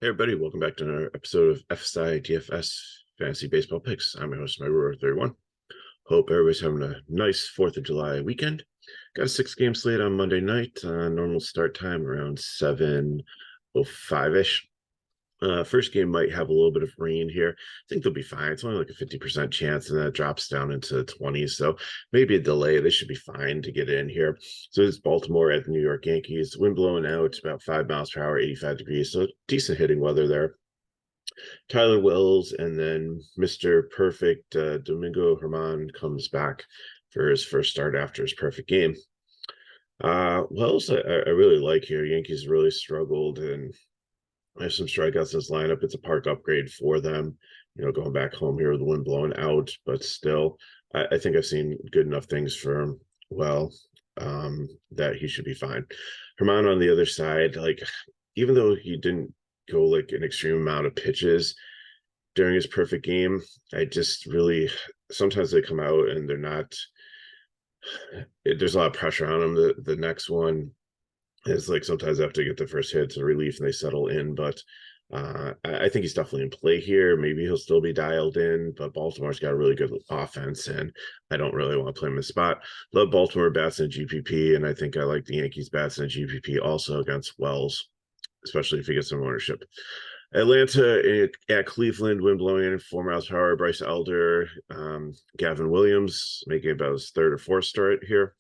Hey everybody, welcome back to another episode of FSi DFS Fantasy Baseball Picks. I'm your host, MyRower31. Hope everybody's having a nice 4th of July weekend. Got a 6-game slate on Monday night. Normal start time around 7:05-ish. First game might have a little bit of rain here. I think they'll be fine. It's only like a 50% chance, and that drops down into the 20s. So maybe a delay. They should be fine to get in here. So it's Baltimore at the New York Yankees. Wind blowing out about 5 miles per hour, 85 degrees. So decent hitting weather there. Tyler Wells and then Mr. Perfect Domingo Germán comes back for his first start after his perfect game. Wells, I really like here. Yankees really struggled, and I have some strikeouts in this lineup. It's a park upgrade for them, going back home here with the wind blowing out, but still, I think I've seen good enough things for him. Well, that he should be fine. Herman on the other side, like, even though he didn't go like an extreme amount of pitches during his perfect game, I just really, sometimes they come out and they're not, there's a lot of pressure on them. The next one is like sometimes they have to get the first hit to relief and they settle in, but I think he's definitely in play here. Maybe he'll still be dialed in, but Baltimore's got a really good offense, and I don't really want to play him in the spot. Love Baltimore bats in GPP, and I think I like the Yankees bats in GPP also against Wells, especially if he gets some ownership. Atlanta at Cleveland, wind blowing in 4 miles per hour. Bryce Elder, Gavin Williams making about his 3rd or 4th start here.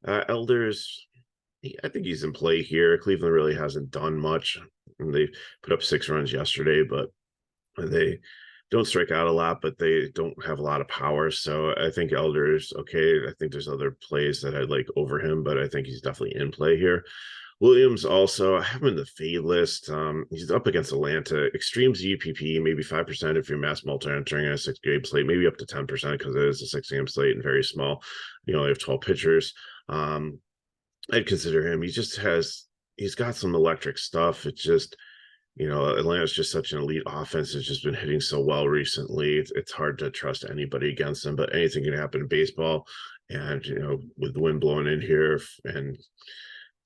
Elder's, I think he's in play here. Cleveland really hasn't done much. And they put up 6 runs yesterday, but they don't strike out a lot, but they don't have a lot of power. So I think Elder's okay. I think there's other plays that I'd like over him, but I think he's definitely in play here. Williams also, I have him in the fade list. He's up against Atlanta. Extreme GPP, maybe 5% if you're mass multi-entering a 6-game slate, maybe up to 10% because it is a 6-game slate and very small. You only have 12 pitchers. I'd consider him. He's got some electric stuff. It's just, Atlanta's just such an elite offense. It's just been hitting so well recently. It's hard to trust anybody against them, but anything can happen in baseball. And, with the wind blowing in here and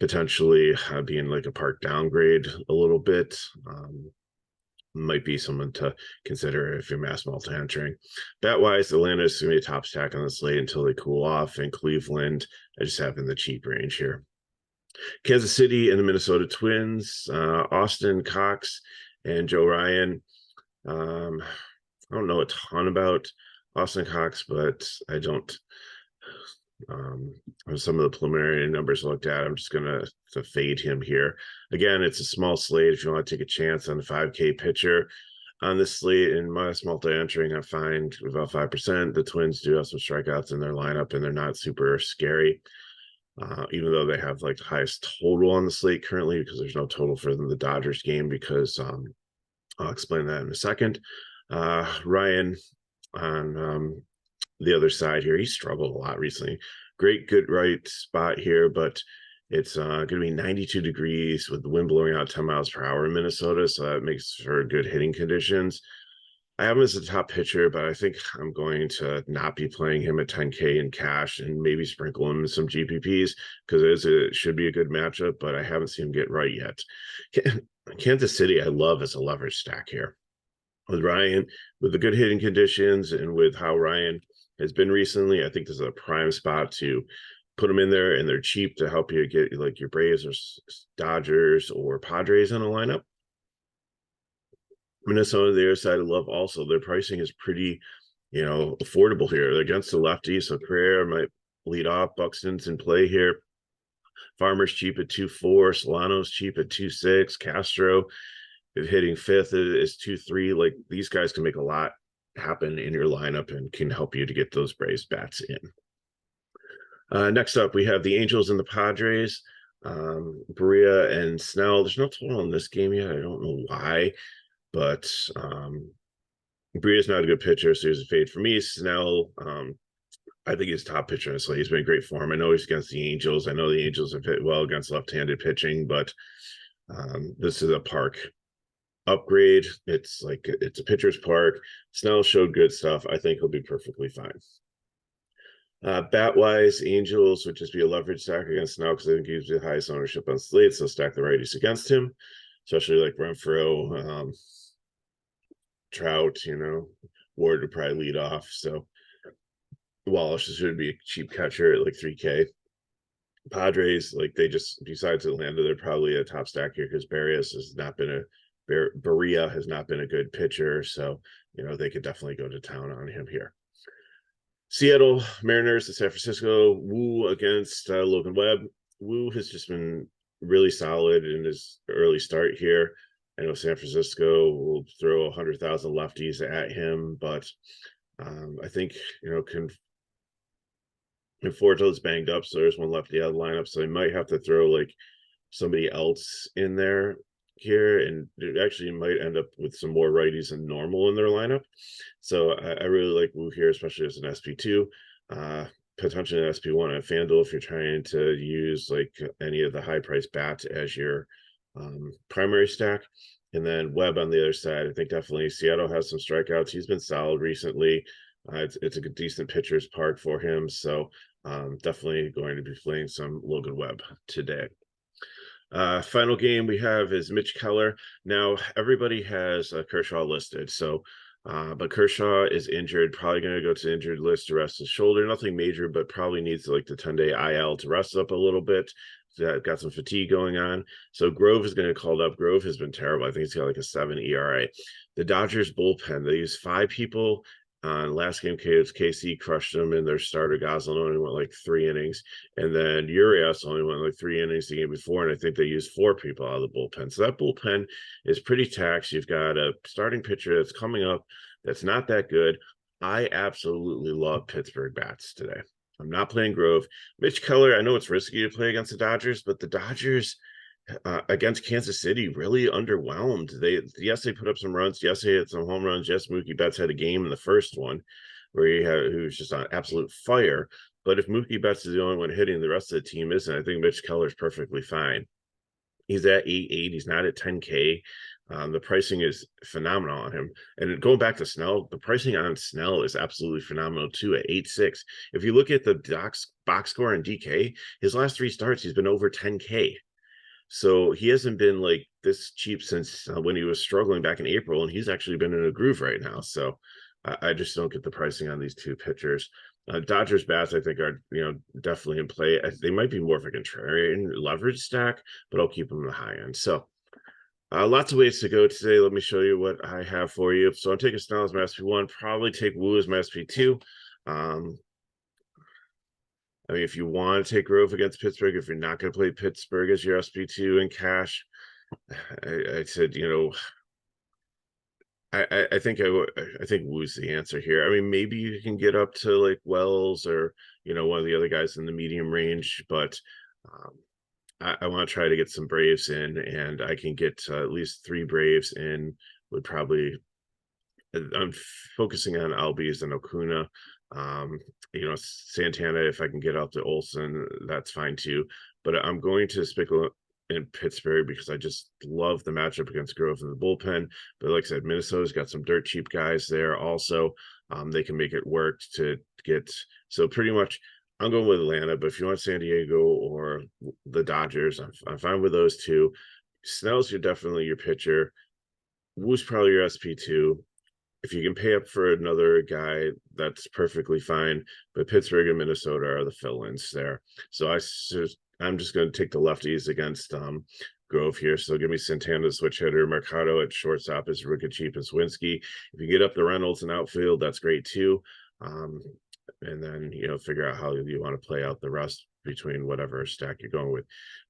potentially being like a park downgrade a little bit, might be someone to consider if you're mass multi-entering. Bet-wise, Atlanta is going to be a top stack on the slate until they cool off, and Cleveland, I just have in the cheap range here. Kansas City and the Minnesota Twins, Austin Cox and Joe Ryan. I don't know a ton about Austin Cox, but I don't. Some of the preliminary numbers I looked at, I'm just going to fade him here. Again, it's a small slate if you want to take a chance on the 5K pitcher. On this slate, in mass multi-entering, I find about 5%. The Twins do have some strikeouts in their lineup, and they're not super scary, even though they have like the highest total on the slate currently, because there's no total for the Dodgers game, because I'll explain that in a second. Ryan on the other side here, he struggled a lot recently. Good right spot here, but it's going to be 92 degrees with the wind blowing out 10 miles per hour in Minnesota, so that makes for good hitting conditions. I have him as a top pitcher, but I think I'm going to not be playing him at 10K in cash and maybe sprinkle him in some GPPs because it should be a good matchup, but I haven't seen him get right yet. Kansas City, I love as a leverage stack here. With Ryan, with the good hitting conditions and with how Ryan has been recently, I think this is a prime spot to put them in there, and they're cheap to help you get like your Braves or Dodgers or Padres in a lineup. Minnesota, the other side, I love also. Their pricing is pretty, affordable here. They're against the lefty, so Carrera might lead off. Buxton's in play here. Farmer's cheap at 2.4. Solano's cheap at 2.6. Castro, if hitting 5th, is 2.3. Like, these guys can make a lot happen in your lineup and can help you to get those Braves bats in. Next up, we have the Angels and the Padres. Berea and Snell. There's no total in this game yet. I don't know why, but Berea's not a good pitcher, so he's a fade for me. Snell, I think he's top pitcher in this league. He's been great for him. I know he's against the Angels. I know the Angels have hit well against left-handed pitching, but this is a park upgrade. It's a pitcher's park. Snell showed good stuff. I think he'll be perfectly fine. Bat-wise, Angels would just be a leverage stack against Snell because I think he gives you the highest ownership on slate, so stack the righties against him. especially like Renfroe, Trout, Ward would probably lead off. So Wallace should be a cheap catcher at like 3K. Padres, like they just, besides Atlanta, they're probably a top stack here because Barrios has not been Berea has not been a good pitcher. So, they could definitely go to town on him here. Seattle Mariners to San Francisco. Woo against Logan Webb. Woo has just been really solid in his early start here. I know San Francisco will throw 100,000 lefties at him, but I think, Conforto's banged up, so there's one lefty out of the lineup, so they might have to throw like somebody else in there here, and it actually might end up with some more righties than normal in their lineup. So I really like Wu here, especially as an SP2, potentially an SP1 at FanDuel if you're trying to use like any of the high price bats as your primary stack. And then Webb on the other side, I think definitely Seattle has some strikeouts. He's been solid recently. It's a good, decent pitcher's park for him. So definitely going to be playing some Logan Webb today. Final game we have is Mitch Keller. Now, everybody has Kershaw listed. So, but Kershaw is injured, probably going to go to the injured list to rest his shoulder. Nothing major, but probably needs like the 10-day IL to rest up a little bit. Got some fatigue going on. So Grove is going to get called up. Grove has been terrible. I think he's got like a 7 ERA. The Dodgers bullpen, they use 5 people. Last game, KC crushed them, and their starter Goslin only went like 3 innings, and then Urias only went like 3 innings the game before, and I think they used 4 people out of the bullpen. So that bullpen is pretty taxed. You've got a starting pitcher that's coming up that's not that good. I absolutely love Pittsburgh bats today. I'm not playing Grove. Mitch Keller, I know it's risky to play against the Dodgers, but the Dodgers against Kansas City really underwhelmed. Yes, they put up some runs. Yes, they had some home runs. Yes, Mookie Betts had a game in the first one where he was just on absolute fire. But if Mookie Betts is the only one hitting, the rest of the team isn't. I think Mitch Keller's perfectly fine. He's at 8.8. He's not at 10K. The pricing is phenomenal on him. And going back to Snell, the pricing on Snell is absolutely phenomenal too at 8.6. If you look at the box score in DK, his last 3 starts, he's been over 10K. So he hasn't been like this cheap since when he was struggling back in April, and he's actually been in a groove right now. So I just don't get the pricing on these 2 pitchers. Dodgers bats, I think, are definitely in play. They might be more of a contrarian leverage stack, but I'll keep them in the high end. So lots of ways to go today. Let me show you what I have for you. So I'm taking Snell as my SP1, probably take Wu as my SP2. I mean, if you want to take Grove against Pittsburgh, if you're not going to play Pittsburgh as your SP2 in cash, I said, I think Wu's the answer here. I mean, maybe you can get up to like Wells or one of the other guys in the medium range, but I want to try to get some Braves in, and I can get at least 3 Braves in. Would probably, I'm focusing on Albies and Acuna. Santana, if I can get out to Olsen, that's fine too. But I'm going to stick in Pittsburgh because I just love the matchup against Grove in the bullpen. But like I said, Minnesota's got some dirt cheap guys there also. They can make it work to get. So pretty much I'm going with Atlanta, but if you want San Diego or the Dodgers, I'm fine with those 2. Snell's definitely your pitcher. Wu's probably your SP2. If you can pay up for another guy, that's perfectly fine. But Pittsburgh and Minnesota are the fill-ins there. So I'm just going to take the lefties against Grove here. So give me Santana, switch hitter. Mercado at shortstop is Ricka Cheap and Swinsky. If you get up the Reynolds in outfield, that's great too. And then, figure out how you want to play out the rest between whatever stack you're going with.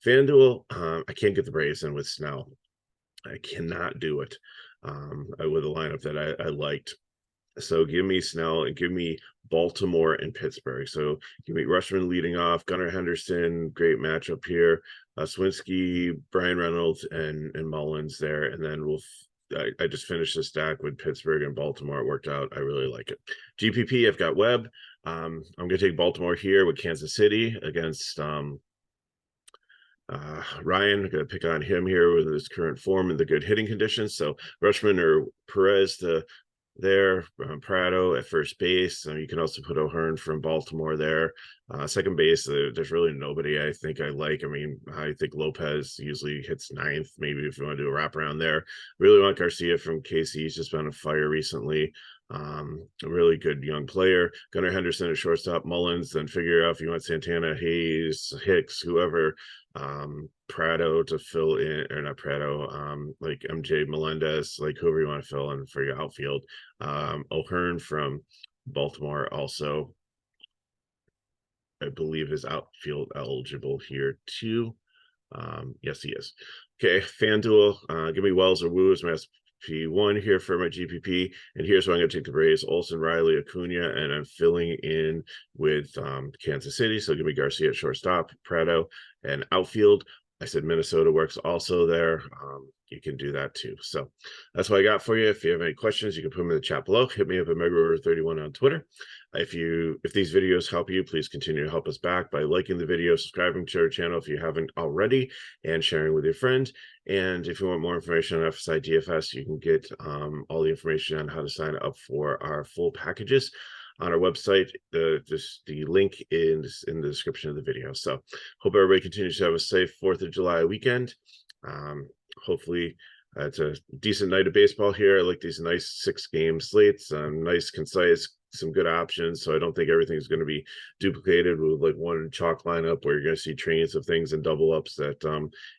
FanDuel, I can't get the Braves in with Snell. I cannot do it with a lineup that I liked. So give me Snell and give me Baltimore and Pittsburgh. So give me Rushman leading off, Gunnar Henderson, great matchup here. Swinsky, Brian Reynolds, and Mullins there. And then I just finished the stack with Pittsburgh and Baltimore. It worked out. I really like it. GPP, I've got Webb. I'm going to take Baltimore here with Kansas City against Ryan. I'm going to pick on him here with his current form and the good hitting conditions. So Rushman or Perez to there. Prado at first base. You can also put O'Hearn from Baltimore there. Second base, there's really nobody I think I like. I mean, I think Lopez usually hits ninth, maybe if you want to do a wraparound there. Really want Garcia from KC. He's just been on fire recently. A really good young player. Gunnar Henderson at shortstop, Mullins, then figure out if you want Santana, Hayes, Hicks, whoever. Prado to fill in, or not Prado, like MJ Melendez, like whoever you want to fill in for your outfield. O'Hearn from Baltimore also, I believe, is outfield eligible here too. Yes, he is. Okay, FanDuel, give me Wells or Wu as my SP1 here for my GPP, and here's where I'm going to take the Braves: Olsen, Riley, Acuna, and I'm filling in with Kansas City. So give me Garcia at shortstop, Prado, and outfield. I said Minnesota works also there. You can do that too. So that's what I got for you. If you have any questions, you can put them in the chat below. Hit me up at MegaRiver31 on Twitter. If these videos help you, please continue to help us back by liking the video, subscribing to our channel if you haven't already, and sharing with your friends. And if you want more information on FSi DFS, you can get all the information on how to sign up for our full packages on our website. The link is in the description of the video. So hope everybody continues to have a safe 4th of July weekend. Hopefully it's a decent night of baseball here. I like these nice 6-game slates, nice, concise, some good options. So I don't think everything's going to be duplicated with like one chalk lineup where you're going to see trains of things and double ups that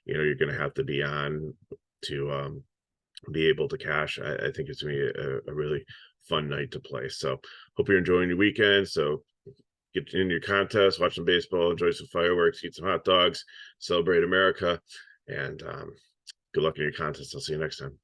you're going to have to be on to be able to cash. I think it's going to be a really fun night to play. So hope you're enjoying your weekend. So get in your contest, watch some baseball, enjoy some fireworks, eat some hot dogs, celebrate America, and good luck in your contest. I'll see you next time.